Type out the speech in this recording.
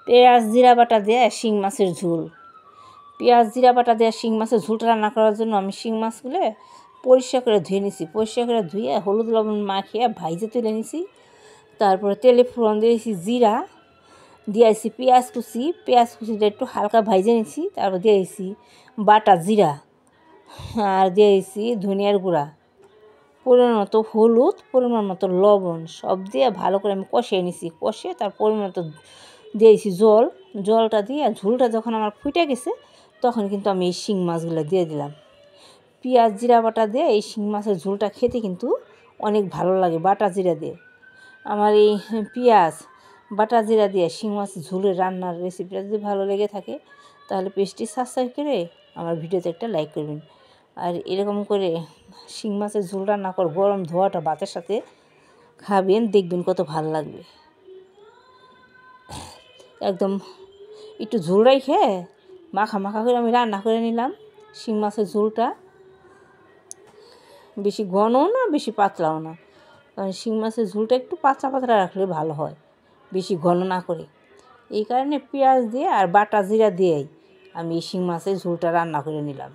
পেঁয়াজ জিরা বাটা দিয়ে শিং মাছের ঝোল। পেঁয়াজ জিরা বাটা দিয়ে শিং মাছের ঝোলটা রান্না করার জন্য আমি শিং মাছগুলো পরিষ্কার করে ধুয়ে নিছি। পরিষ্কার করে ধুয়ে হলুদ লবণ মাখিয়ে ভাইজে তুলে নিছি। তারপরে তেলে ফোড়ন দিয়েছি জিরা, দিয়েছি পেঁয়াজ কুচিটা একটু হালকা ভাইজে নিছি। তারপর দিয়েছি বাটা জিরা, আর দিয়েছি ধনিয়ার গুঁড়া, পরিমাণ মতো হলুদ, পরিমাণ মতো লবণ, সব দিয়ে ভালো করে আমি কষিয়ে নিছি। কষিয়ে তার পরিমাণ মতো দিয়েছি জলটা দিয়ে ঝোলটা যখন আমার ফুটে গেছে তখন কিন্তু আমি এই শিং মাছগুলো দিয়ে দিলাম। পেঁয়াজ জিরা বাটা দিয়ে এই শিং মাছের ঝোলটা খেতে কিন্তু অনেক ভালো লাগে বাটা জিরা দিয়ে। আমার এই পেঁয়াজ বাটা জিরা দিয়ে শিং মাছের ঝোলের রান্নার রেসিপিটা যদি ভালো লেগে থাকে তাহলে পেজটি সাবস্ক্রাইব করে আমার ভিডিওতে একটা লাইক করবেন। আর এরকম করে শিং মাছের ঝোল রান্না করে গরম ধোয়াটা ভাতের সাথে খাবেন, দেখবেন কত ভালো লাগবে। একদম একটু ঝোল রেখে মাখা মাখা করে আমি রান্না করে নিলাম শিং মাছের ঝোলটা। বেশি ঘনও না বেশি পাতলাও না, কারণ শিং মাছের ঝোলটা একটু পাতলা পাতলা রাখলে ভালো হয়, বেশি ঘন না করে। এই কারণে পেঁয়াজ দিয়ে আর বাটা জিরা দিয়েই আমি শিং মাছের ঝোলটা রান্না করে নিলাম।